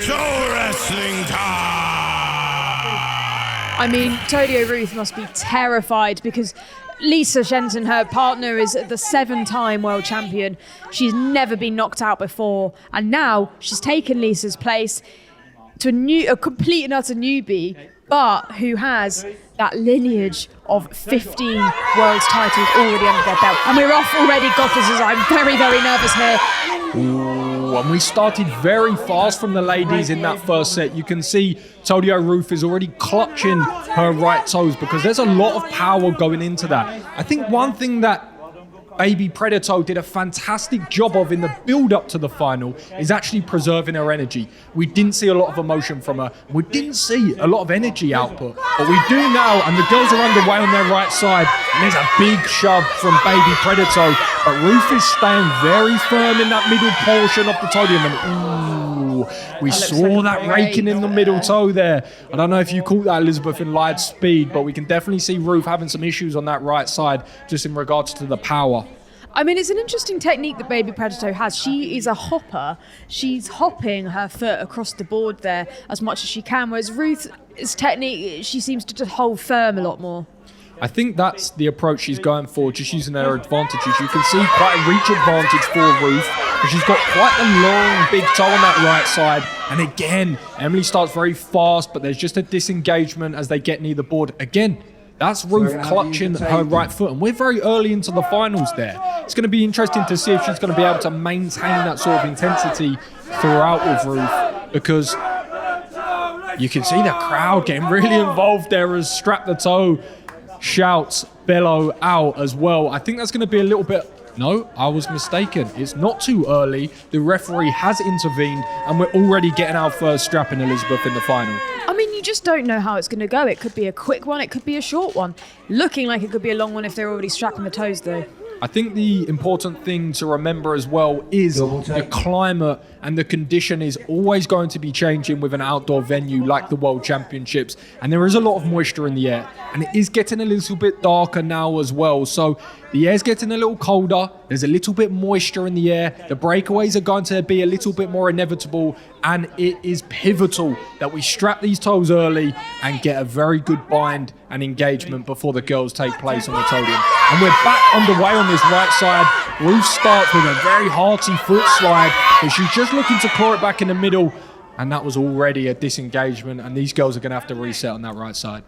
Toe Wrestling time! I mean, Toedio Ruth must be terrified because Lisa Shenton, her partner, is the 7-time world champion. She's never been knocked out before, and now she's taken Lisa's place to a complete and utter newbie, but who has that lineage of 15 world titles already under their belt. And we're off already, Gothers. I'm very, very nervous here. Ooh, and we started very fast from the ladies in that first set. You can see Toedio Ruth is already clutching her right toes because there's a lot of power going into that. I think one thing that Baby Predatoe did a fantastic job of in the build-up to the final is actually preserving her energy. We didn't see a lot of emotion from her. We didn't see a lot of energy output. But we do now, and the girls are underway on their right side, and there's a big shove from Baby Predatoe. But Ruth is staying very firm in that middle portion of the podium. And we saw that raking in the middle toe there. I don't know if you caught that, Elizabeth, in live speed, but we can definitely see Ruth having some issues on that right side just in regards to the power. I mean, it's an interesting technique that Baby Predatoe has. She is a hopper. She's hopping her foot across the board there as much as she can, whereas Ruth's technique, she seems to just hold firm a lot more. I think that's the approach she's going for, just using her advantages. You can see quite a reach advantage for Ruth, but she's got quite a long, big toe on that right side. And again, Emily starts very fast, but there's just a disengagement as they get near the board. Again, that's Ruth clutching her right foot, and we're very early into the finals there. It's going to be interesting to see if she's going to be able to maintain that sort of intensity throughout with Ruth, because you can see the crowd getting really involved there as Strap the Toe shouts bellow out as well. I think that's going to be a little bit... No, I was mistaken. It's not too early. The referee has intervened, and we're already getting our first strap in, Elizabeth, in the final. I mean, you just don't know how it's going to go. It could be a quick one. It could be a short one. Looking like it could be a long one if they're already strapping the toes, though. I think the important thing to remember as well is the climate and the condition is always going to be changing with an outdoor venue like the World Championships. And there is a lot of moisture in the air. And it is getting a little bit darker now as well. So the air's getting a little colder. There's a little bit moisture in the air. The breakaways are going to be a little bit more inevitable. And it is pivotal that we strap these toes early and get a very good bind and engagement before the girls take place on the podium. And we're back underway on this right side. Ruth starts with a very hearty foot slide, but she's just looking to claw it back in the middle. And that was already a disengagement. And these girls are going to have to reset on that right side.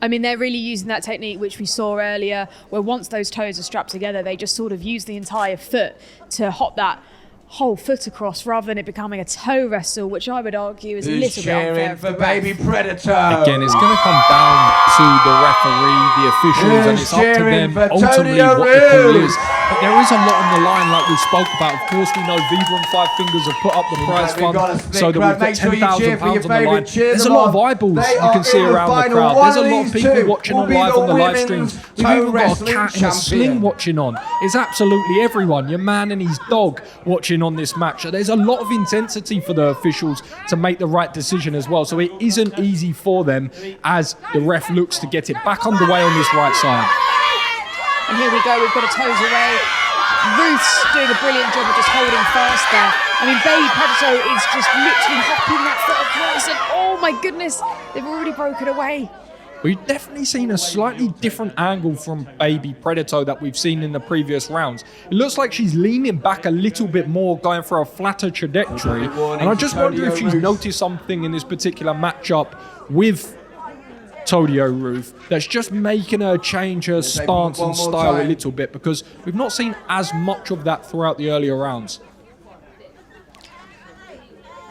I mean, they're really using that technique which we saw earlier, where once those toes are strapped together, they just sort of use the entire foot to hop that whole foot across rather than it becoming a toe wrestle, which I would argue is a little bit unfair for Baby Predatoe? Again, it's going to come down to the referee, the officials, and it's up to them ultimately what the call is. But there is a lot on the line, like we spoke about. Of course, we know Viva and Five Fingers have put up the prize fund so that we've got £10,000 on the line. There's a lot of eyeballs you can see around the crowd. There's a lot of people watching on live on the live streams. We've even got a cat in a sling watching on. It's absolutely everyone. Your man and his dog watching on this match. So there's a lot of intensity for the officials to make the right decision as well. So it isn't easy for them as the ref looks to get it back underway on this right side. And here we go, we've got a toes away. Ruth's doing a brilliant job of just holding fast there. I mean, Baby Predatoe is just literally hopping that foot across, and oh my goodness, they've already broken away. We've definitely seen a slightly different angle from Baby Predatoe that we've seen in the previous rounds. It looks like she's leaning back a little bit more, going for a flatter trajectory. And I just wonder if she's noticed something in this particular matchup with Toedio Ruth that's just making her change her stance and style a little bit, because we've not seen as much of that throughout the earlier rounds.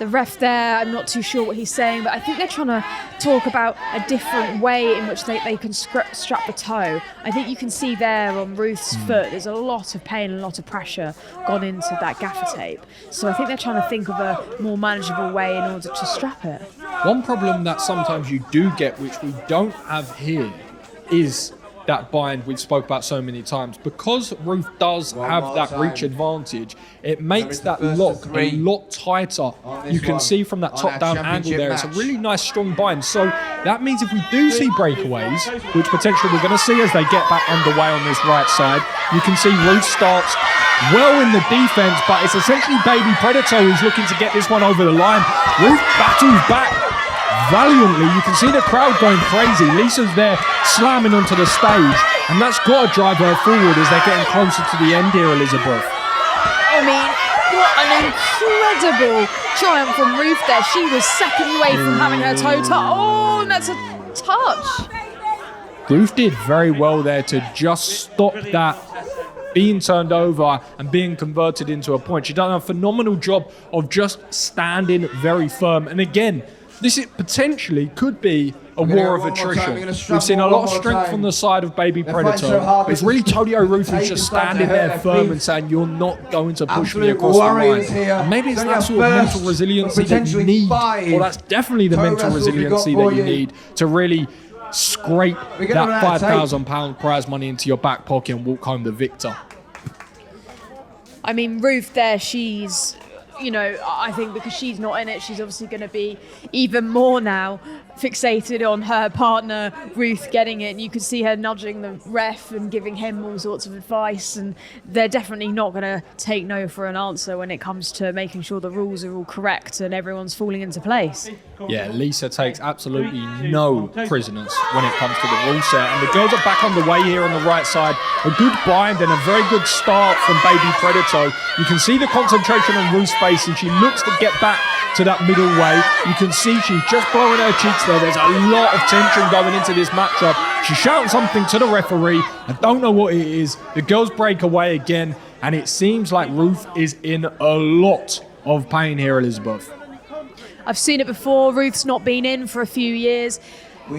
The ref there, I'm not too sure what he's saying, but I think they're trying to talk about a different way in which they can strap the toe. I think you can see there on Ruth's foot, there's a lot of pain and a lot of pressure gone into that gaffer tape. So I think they're trying to think of a more manageable way in order to strap it. One problem that sometimes you do get, which we don't have here, is that bind we've spoke about so many times. Because Ruth does have that reach advantage, it makes that lock a lot tighter. You can see from that top-down angle there, it's a really nice, strong bind. So that means if we do see breakaways, which potentially we're going to see as they get back underway on this right side, you can see Ruth starts well in the defense, but it's essentially Baby Predatoe who's looking to get this one over the line. Ruth battles back valiantly. You can see the crowd going crazy. Lisa's there slamming onto the stage, and that's got to drive her forward as they're getting closer to the end here, Elizabeth. I mean, what an incredible triumph from Ruth there. She was seconds away from having her toe touch. Oh, and that's a touch. Ruth did very well there to just stop that being turned over and being converted into a point. She's done a phenomenal job of just standing very firm. And again, this potentially could be a war of attrition. We've seen a lot of strength from the side of Baby Predatoe, but it's really Toedio Ruth who's just standing there firm and saying, you're not going to push me across the line. And maybe it's that sort of mental resiliency that you need, or that's definitely the mental resiliency that you need to really scrape that £5,000 prize money into your back pocket and walk home the victor. I mean, Ruth there, she's, you know, I think because she's not in it, she's obviously going to be even more now fixated on her partner, Ruth, getting it. And you could see her nudging the ref and giving him all sorts of advice. And they're definitely not going to take no for an answer when it comes to making sure the rules are all correct and everyone's falling into place. Yeah, Lisa takes absolutely no prisoners when it comes to the rule set. And the girls are back on the way here on the right side. A good bind and a very good start from Baby Predatoe. You can see the concentration on Ruth's face, and she looks to get back to that middle way. You can see she's just blowing her cheeks there. There's a lot of tension going into this matchup. She's shouting something to the referee. I don't know what it is. The girls break away again, and it seems like Ruth is in a lot of pain here, Elizabeth. I've seen it before. Ruth's not been in for a few years.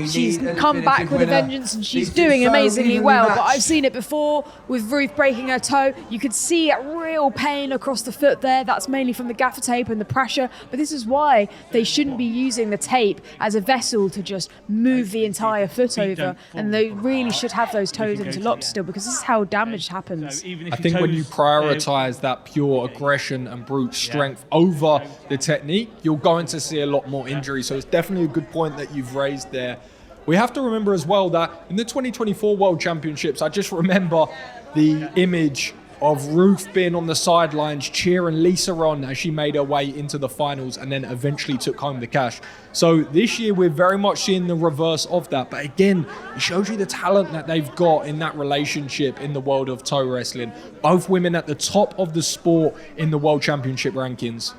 She's come back with a vengeance and she's doing amazingly well, but I've seen it before with Ruth breaking her toe. You could see a real pain across the foot there. That's mainly from the gaffer tape and the pressure, but this is why they shouldn't be using the tape as a vessel to just move the entire foot over, and they really should have those toes interlocked still, because this is how damage happens. I think when you prioritise that pure aggression and brute strength over the technique, you're going to see a lot more injury. So it's definitely a good point that you've raised there. We have to remember as well that in the 2024 World Championships, I just remember the image of Ruth being on the sidelines cheering Lisa on as she made her way into the finals and then eventually took home the cash. So this year we're very much seeing the reverse of that. But again, it shows you the talent that they've got in that relationship in the world of toe wrestling. Both women at the top of the sport in the World Championship rankings.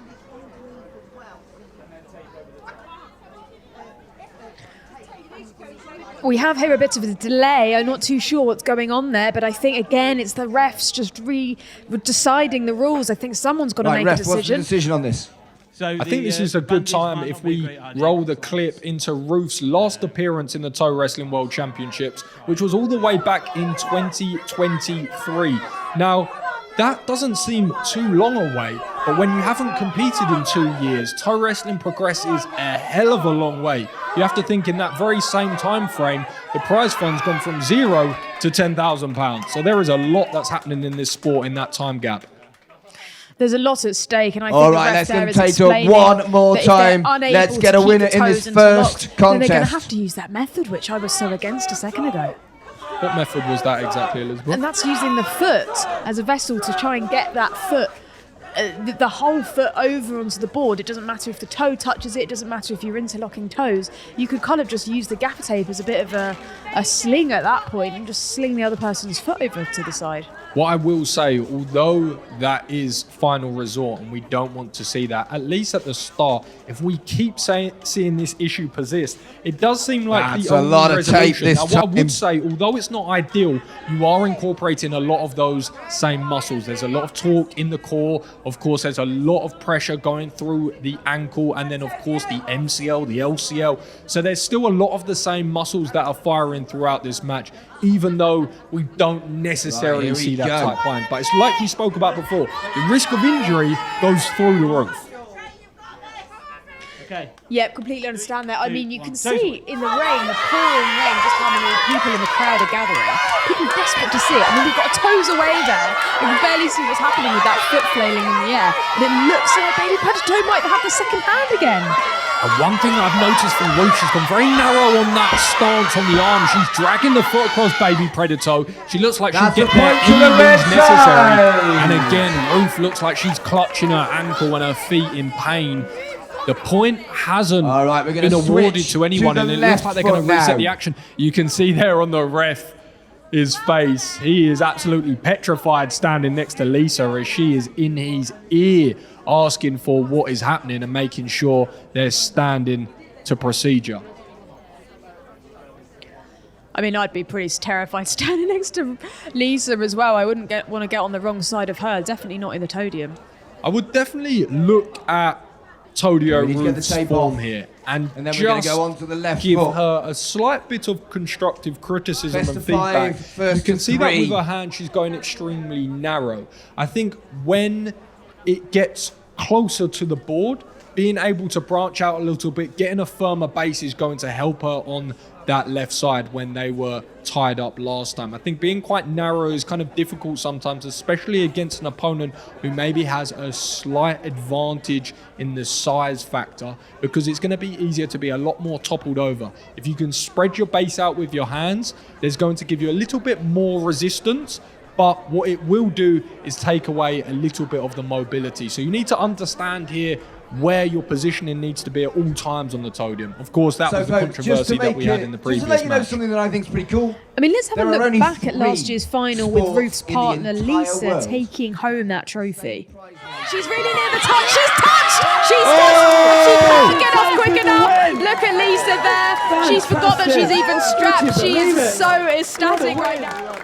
We have here a bit of a delay. I'm not too sure what's going on there, but I think, again, it's the refs just deciding the rules. I think someone's got to make a decision. What's the decision on this? I think this is a good time if we roll the clip into Ruth's last appearance in the Toe Wrestling World Championships, which was all the way back in 2023. Now, that doesn't seem too long away, but when you haven't competed in 2 years, toe wrestling progresses a hell of a long way. You have to think in that very same time frame, the prize fund's gone from £0 to £10,000. So there is a lot that's happening in this sport in that time gap. There's a lot at stake, and I think all right, let's get Toedio one more time. Let's get a winner in this first contest. Then they're going to have to use that method, which I was so against a second ago. What method was that exactly, Elizabeth? And that's using the foot as a vessel to try and get that foot, the whole foot over onto the board. It doesn't matter if the toe touches it. It doesn't matter if you're interlocking toes. You could kind of just use the gaffer tape as a bit of a sling at that point and just sling the other person's foot over to the side. What I will say, although that is final resort and we don't want to see that, at least at the start, if we keep seeing this issue persist, it does seem like that's a lot of tape this time. Now, what I would say, although it's not ideal, you are incorporating a lot of those same muscles. There's a lot of torque in the core. Of course, there's a lot of pressure going through the ankle, and then, of course, the MCL, the LCL. So there's still a lot of the same muscles that are firing throughout this match, even though we don't necessarily see that type bind. But it's like we spoke about before, the risk of injury goes through the roof. Okay. Yep, completely understand that. I mean, you can see in the rain, the pouring rain, just how many people in the crowd are gathering. People desperate to see it. I mean, we've got toes away there. You can barely see what's happening with that foot flailing in the air. And it looks like Baby Predatoe might have the second hand again. And one thing I've noticed from Ruth, she's gone very narrow on that stance on the arm. She's dragging the foot across Baby Predatoe. She looks like she'll get there any means necessary. And again, Ruth looks like she's clutching her ankle and her feet in pain. The point hasn't been awarded to anyone, and it looks like they're going to reset the action. You can see there on the ref his face. He is absolutely petrified standing next to Lisa as she is in his ear asking for what is happening and making sure they're standing to procedure. I mean, I'd be pretty terrified standing next to Lisa as well. I wouldn't want to get on the wrong side of her. Definitely not in the Toedium. I would definitely look at Toedio Ruth's form here and then just we're going to go on to the left give foot. her a slight bit of constructive criticism Best and of feedback. five, first You can to see that three. with her hand, she's going extremely narrow. I think when it gets closer to the board, being able to branch out a little bit, getting a firmer base is going to help her on that left side when they were tied up last time. I think being quite narrow is kind of difficult sometimes, especially against an opponent who maybe has a slight advantage in the size factor, because it's going to be easier to be a lot more toppled over. If you can spread your base out with your hands, there's going to give you a little bit more resistance, but what it will do is take away a little bit of the mobility. So you need to understand here where your positioning needs to be at all times on the Toedium. Of course, that was the controversy that we had in the previous match. Just to let you know match. something that I think is pretty cool. I mean, let's have a There are look only back at last 3 year's final with sports Ruth's in the partner, entire Lisa, world. taking home that trophy. She's really near the touch. She's touched! She's touched! She can't get off quick enough. Look at Lisa there. She's forgot that she's even strapped. She is so ecstatic right now.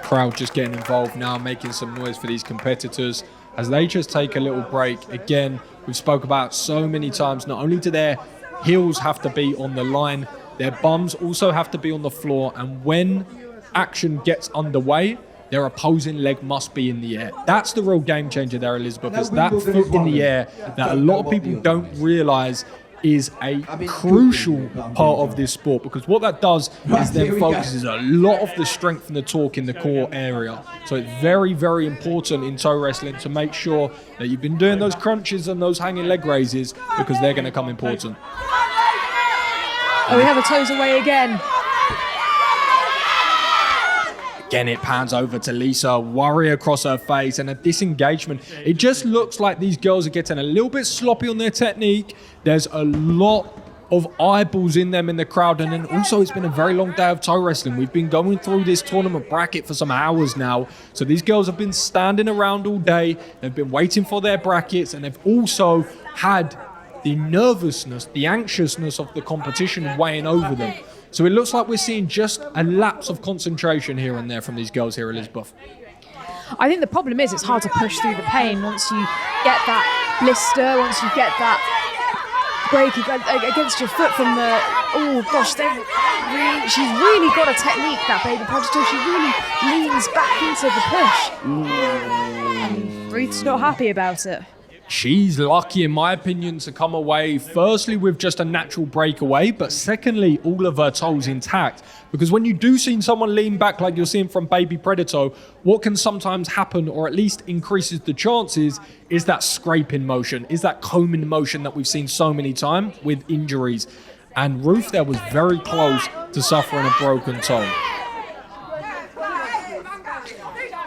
Crowd just getting involved now, making some noise for these competitors as they just take a little break. Again, we've spoke about so many times, not only do their heels have to be on the line, their bums also have to be on the floor, and when action gets underway, their opposing leg must be in the air. That's the real game changer there, Elizabeth. It's that foot in the air that a lot of people don't realise is a crucial part of this sport, because what that does is then focuses a lot of the strength and the torque in the core area. So it's very, very important in toe wrestling to make sure that you've been doing those crunches and those hanging leg raises, because they're going to come important. Oh, we have a toes away again. Again, it pans over to Lisa, worry across her face and a disengagement. It just looks like these girls are getting a little bit sloppy on their technique. There's a lot of eyeballs in them in the crowd. And then also, it's been a very long day of toe wrestling. We've been going through this tournament bracket for some hours now. So these girls have been standing around all day. They've been waiting for their brackets, and they've also had the nervousness, the anxiousness of the competition weighing over them. So it looks like we're seeing just a lapse of concentration here and there from these girls here, Elizabeth. I think the problem is it's hard to push through the pain once you get that blister, once you get that break against your foot from the... Oh, gosh, she's really got a technique, that Baby Predatoe. She really leans back into the push. And Ruth's not happy about it. She's lucky, in my opinion, to come away firstly with just a natural breakaway, but secondly, all of her toes intact. Because when you do see someone lean back like you're seeing from Baby Predatoe, what can sometimes happen, or at least increases the chances, is that scraping motion, is that combing motion that we've seen so many times with injuries. And Ruth there was very close to suffering a broken toe.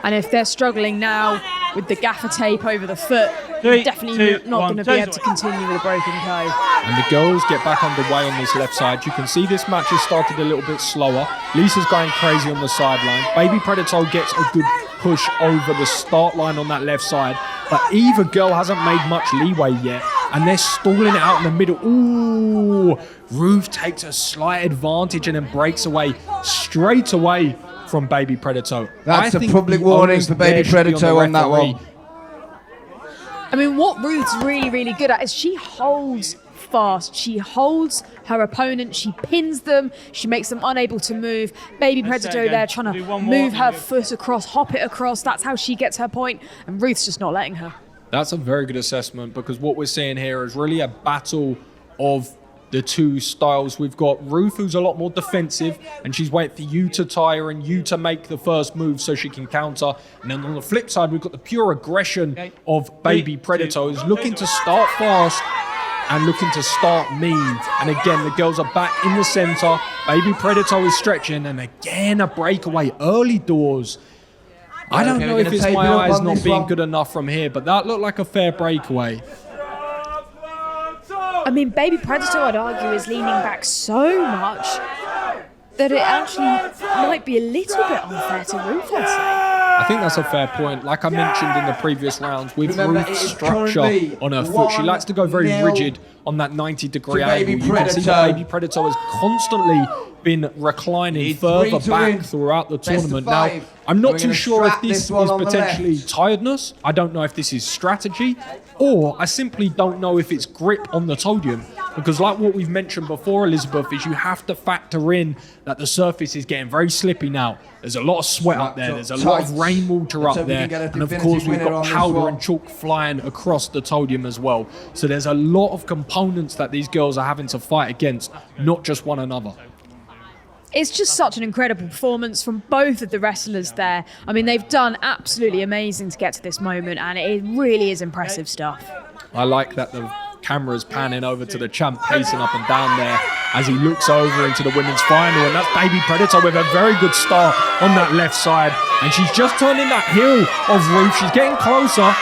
And if they're struggling now with the gaffer tape over the foot, definitely not going to be able to continue with a broken toe. And the girls get back underway on this left side. You can see this match has started a little bit slower. Lisa's going crazy on the sideline. Baby Predatoe gets a good push over the start line on that left side, but either girl hasn't made much leeway yet, and they're stalling it out in the middle. Ooh, Ruth takes a slight advantage and then breaks away straight away from Baby Predatoe. That's a public warning for Baby Predatoe on that one. I mean, what Ruth's really, really good at is she holds fast. She holds her opponent. She pins them. She makes them unable to move. Baby Predatoe there trying to move her foot across, hop it across. That's how she gets her point. And Ruth's just not letting her. That's a very good assessment, because what we're seeing here is really a battle of the two styles. We've got Ruth, who's a lot more defensive, and she's waiting for you to tie her and you to make the first move so she can counter. And then on the flip side, we've got the pure aggression of Baby Predatoe, who's looking to start fast and looking to start mean. And again, the girls are back in the center. Baby Predatoe is stretching, and again, a breakaway early doors. I don't know if it's my eyes not being good enough from here, but that looked like a fair breakaway. I mean, Baby Predatoe, I'd argue, is leaning back so much that it actually might be a little bit unfair to Ruth, I'd say. I think that's a fair point. Like I mentioned in the previous rounds, with Ruth's structure on her foot, she likes to go very rigid on that 90-degree angle. You can see that Baby Predatoe has constantly been reclining further back throughout the tournament. Now, I'm not too sure if this is potentially tiredness. I don't know if this is strategy, or I simply don't know if it's grip on the Toedium. Because like what we've mentioned before, Elizabeth, is you have to factor in that the surface is getting very slippy now. There's a lot of sweat up there. There's a lot of rainwater up there. And of course, we've got powder and chalk flying across the Toedium as well. So there's a lot of components that these girls are having to fight against, not just one another. It's just such an incredible performance from both of the wrestlers there. I mean, they've done absolutely amazing to get to this moment, and it really is impressive stuff. I like that the camera's panning over to the champ pacing up and down there as he looks over into the women's final, and that's Baby Predatoe with a very good start on that left side, and she's just turning that heel of Ruth. She's getting closer.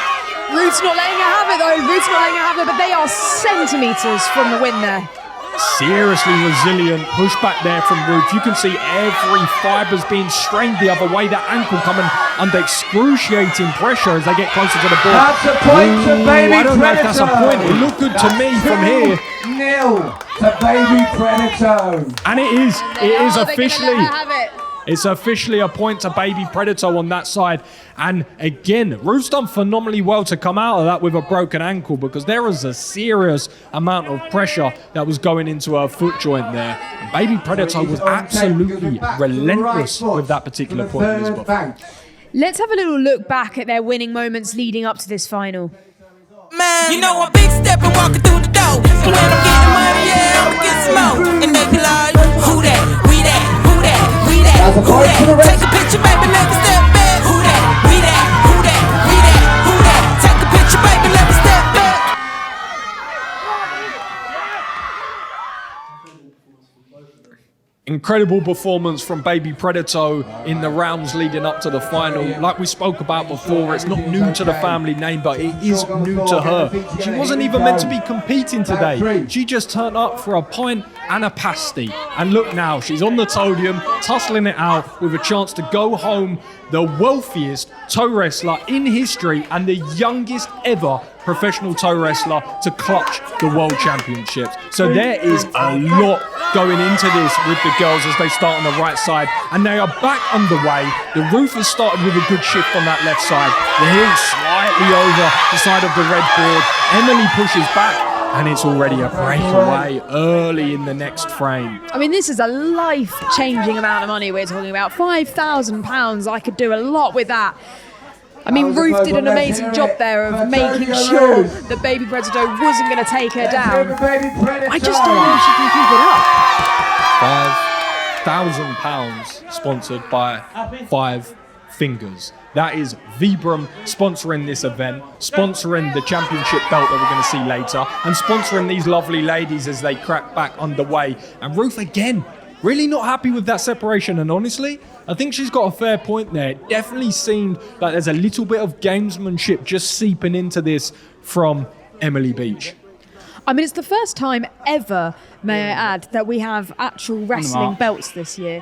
Ruth's not letting her have it though. Ruth's not letting her have it, but they are centimetres from the win there. Seriously resilient push back there from Ruth. You can see every fiber's being strained the other way. That ankle coming under excruciating pressure as they get closer to the ball. That's a point to Baby Predatoe. I don't know if that's a point. It looked good to me from here. 2-0 to Baby Predatoe. And it is officially. Have it. It's officially a point to Baby Predatoe on that side. And again, Ruth's done phenomenally well to come out of that with a broken ankle, because there was a serious amount of pressure that was going into her foot joint there. And Baby Predatoe was absolutely relentless with that particular point, Elizabeth. Let's have a little look back at their winning moments leading up to this final. Man, you know I'm big stepping, walking through the door. And when I'm getting money, yeah, I'ma get some more. And they be like, who that? We that? Who that? We that? Who that? Take a picture, baby, let me step back. Who that? We that? Who that? We that? Who that? Take a picture, baby, let me step back. Incredible performance from Baby Predatoe in the rounds leading up to the final. Like we spoke about before, it's not new to the family name, but it is new to her. She wasn't even meant to be competing today. She just turned up for a pint and a pasty. And look now, she's on the Toedium, tussling it out with a chance to go home the wealthiest toe wrestler in history and the youngest ever professional toe wrestler to clutch the World Championships. So there is a lot going into this with the girls as they start on the right side, and they are back underway. The Ruth has started with a good shift on that left side. The heel slightly over the side of the red board. Emily pushes back, and it's already a breakaway early in the next frame. I mean, this is a life-changing amount of money we're talking about. £5,000. I could do a lot with that. I mean, Ruth did an amazing job there of making sure that Baby Predatoe wasn't going to take her down. I just don't know if she can keep it up. £5,000 sponsored by Five Fingers. That is Vibram sponsoring this event, sponsoring the championship belt that we're going to see later, and sponsoring these lovely ladies as they crack back underway. And Ruth, again, really not happy with that separation. And honestly, I think she's got a fair point there. It definitely seemed like there's a little bit of gamesmanship just seeping into this from Emily Beach. I mean, it's the first time ever, may I add, that we have actual wrestling belts this year.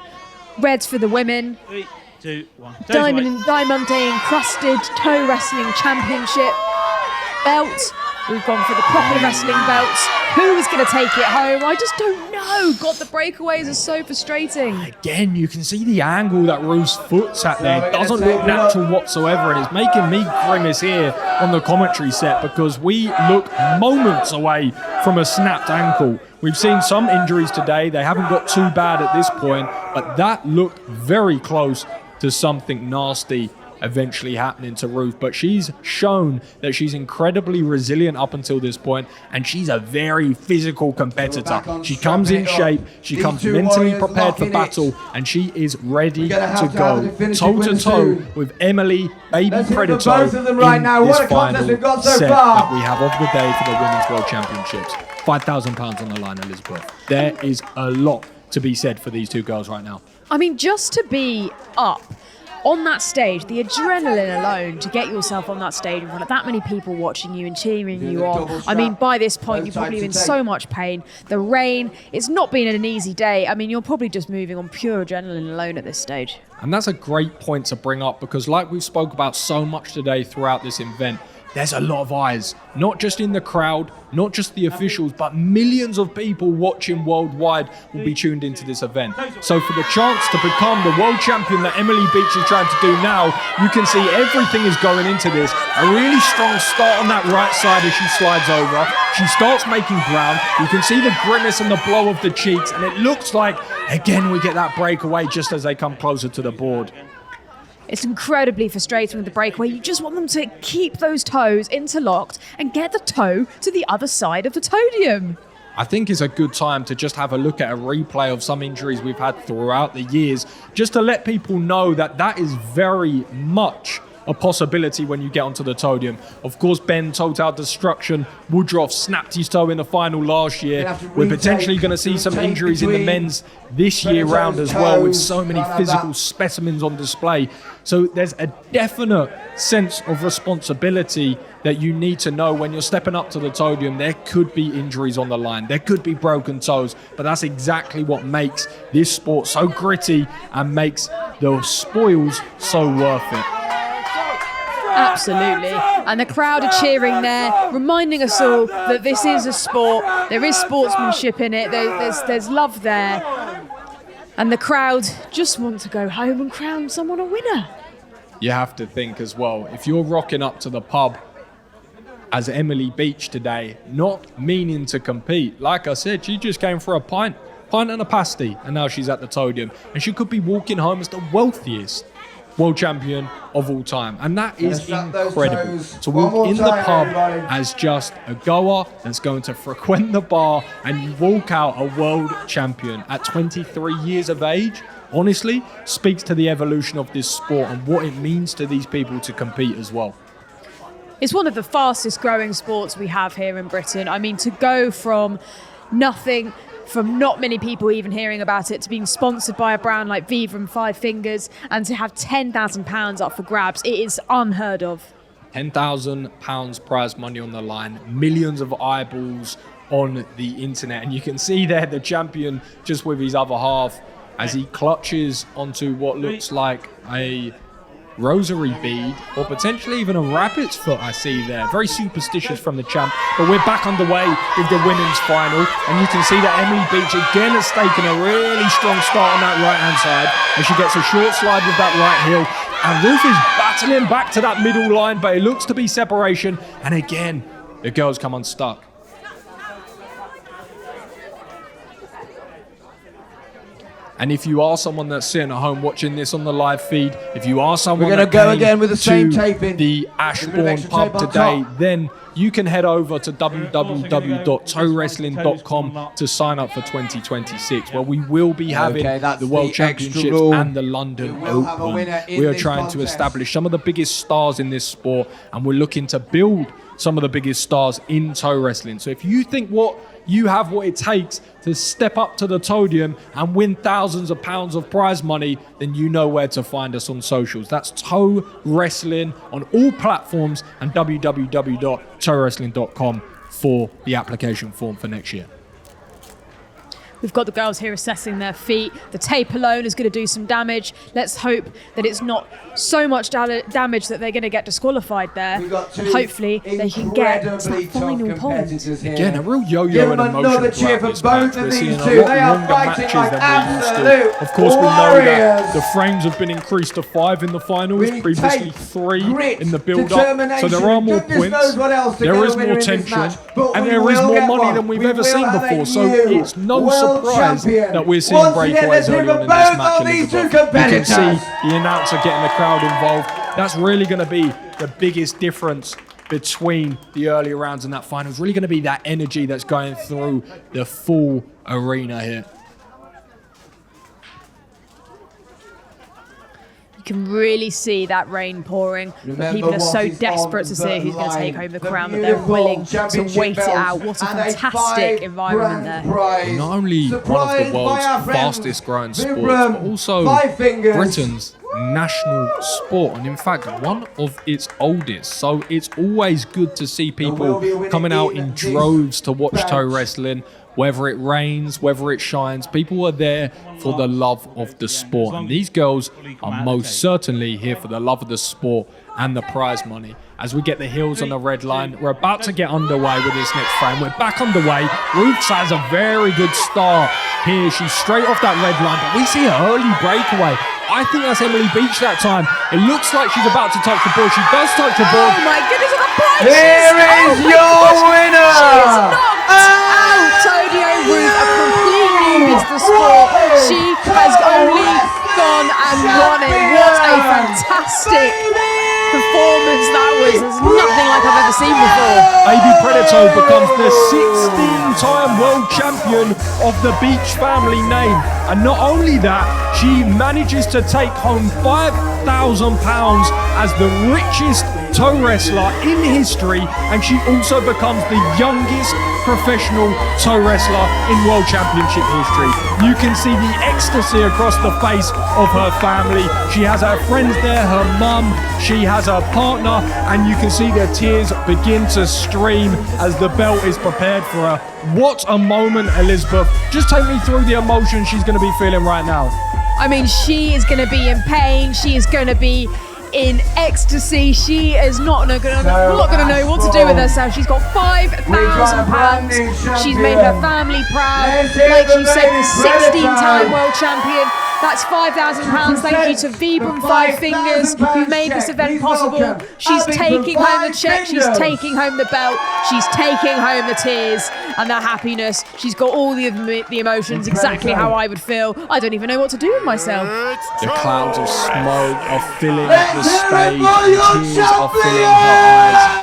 Reds for the women. 3, 2, 1. Diamante encrusted toe wrestling championship belt. We've gone for the proper wrestling belts. Who is going to take it home? I just don't know. God, the breakaways are so frustrating. Again, you can see the angle that Ruth's foot's at there. It doesn't look natural whatsoever, and it's making me grimace here on the commentary set because we look moments away from a snapped ankle. We've seen some injuries today. They haven't got too bad at this point, but that looked very close to something nasty eventually happening to Ruth. But she's shown that she's incredibly resilient up until this point, and she's a very physical competitor. She comes in shape, she comes mentally prepared for battle, and she is ready to go toe-to-toe with Emily, baby Predatoe, in this final set that we have of the day for the Women's World Championships. £5,000 on the line, Elizabeth. There is a lot to be said for these two girls right now. I mean, just to be up on that stage, the adrenaline alone, to get yourself on that stage in front of that many people watching you and cheering you on. I mean, by this point, you've probably been in so much pain. The rain, it's not been an easy day. I mean, you're probably just moving on pure adrenaline alone at this stage. And that's a great point to bring up, because like we've spoke about so much today throughout this event, there's a lot of eyes, not just in the crowd, not just the officials, but millions of people watching worldwide will be tuned into this event. So for the chance to become the world champion that Emily Beach is trying to do now, you can see everything is going into this. A really strong start on that right side as she slides over. She starts making ground. You can see the grimace and the blow of the cheeks, and it looks like, again, we get that breakaway just as they come closer to the board. It's incredibly frustrating with the breakaway. You just want them to keep those toes interlocked and get the toe to the other side of the podium. I think it's a good time to just have a look at a replay of some injuries we've had throughout the years, just to let people know that that is very much a possibility when you get onto the podium. Of course, Ben, total destruction. Woodruff snapped his toe in the final last year. We're potentially going to see some injuries in the men's this year round as well, with so many physical specimens on display. So there's a definite sense of responsibility that you need to know when you're stepping up to the podium. There could be injuries on the line. There could be broken toes, but that's exactly what makes this sport so gritty and makes the spoils so worth it. Absolutely. And the crowd are cheering there, reminding us all that this is a sport. There is sportsmanship in it. There's love there. And the crowd just want to go home and crown someone a winner. You have to think as well, if you're rocking up to the pub as Emily Beach today, not meaning to compete, like I said, she just came for a pint and a pasty, and now she's at the podium. And she could be walking home as the wealthiest world champion of all time, and that is incredible. To walk in the pub as just a goer that's going to frequent the bar and you walk out a world champion at 23 years of age, honestly speaks to the evolution of this sport and what it means to these people to compete as well. It's one of the fastest growing sports we have here in Britain. I mean, to go from nothing, from not many people even hearing about it, to being sponsored by a brand like Viva and Five Fingers, and to have £10,000 up for grabs, it is unheard of. £10,000 prize money on the line, millions of eyeballs on the internet, and you can see there the champion just with his other half as he clutches onto what looks like a rosary bead, or potentially even a rabbit's foot I see there. Very superstitious from the champ. But we're back underway with the women's final, and you can see that Emily Beach again has taken a really strong start on that right-hand side as she gets a short slide with that right heel. And Ruth is battling back to that middle line, but it looks to be separation. And again, the girls come unstuck. And if you are someone that's sitting at home watching this on the live feed, if you are someone that came with the same taping, the Ashbourne pub today, then you can head over to www.toewrestling.com to sign up for 2026, where we will be having the World Championships and the London Open. We are trying to establish some of the biggest stars in this sport, and we're looking to build some of the biggest stars in toe wrestling. So if you think you have what it takes to step up to the podium and win thousands of pounds of prize money, then you know where to find us on socials. That's Toe Wrestling on all platforms, and www.toewrestling.com for the application form for next year. We've got the girls here assessing their feet. The tape alone is going to do some damage. Let's hope that it's not so much damage that they're going to get disqualified there. And hopefully they can get to that final point. Again, a real yo-yo and emotion throughout this match. We're seeing a lot longer matches than we're used to. Of course, we know that the frames have been increased to 5 in the finals, previously 3 in the build-up. So there are more points, there is more tension, and there is more money than we've ever seen before. So it's no surprise that we're seeing breakaways early on in this match. You can see the announcer getting the crowd involved. That's really going to be the biggest difference between the earlier rounds and that final. It's really going to be that energy that's going through the full arena here. You can really see that rain pouring. People are so desperate to see who's going to take home the crown that they're willing to wait it out. What a fantastic environment there. Not only one of the world's fastest growing sports, but also Britain's national sport, and in fact one of its oldest. So it's always good to see people coming out in droves to watch toe wrestling. Whether it rains, whether it shines, people are there for the love of the sport. And these girls are most certainly here for the love of the sport and the prize money. As we get the heels on the red line, we're about to get underway with this next frame. We're back underway. Ruth has a very good start here. She's straight off that red line, but we see an early breakaway. I think that's Emily Beach that time. It looks like she's about to touch the board. She does touch the board. Oh my goodness, and the prize! Here is your winner! She's knocked out. Toedio Ruth completely missed the sport. She has only gone and won it. What a fantastic performance that was. There's nothing like I've ever seen before. AB Predatoe becomes the 16-time world champion of the Beach family name. And not only that, she manages to take home £5,000 as the richest toe wrestler in history, and she also becomes the youngest professional toe wrestler in world championship history. You can see the ecstasy across the face of her family. She has her friends there, her mum, she has her partner, and you can see the tears begin to stream as the belt is prepared for her. What a moment, Elizabeth. Just take me through the emotion she's going to be feeling right now. I mean, she is going to be in pain. She is going to be in ecstasy. She is not going to know what to do with herself. She's got £5,000. She's made her family proud. Like you said, the 16-time world champion. That's £5,000. Thank you to Vibram Five Fingers who made this event possible. She's taking home the check. She's taking home the belt. She's taking home the tears and the happiness. She's got all the emotions, exactly how I would feel. I don't even know what to do with myself. The clouds of smoke are filling the stage and tears are filling her eyes.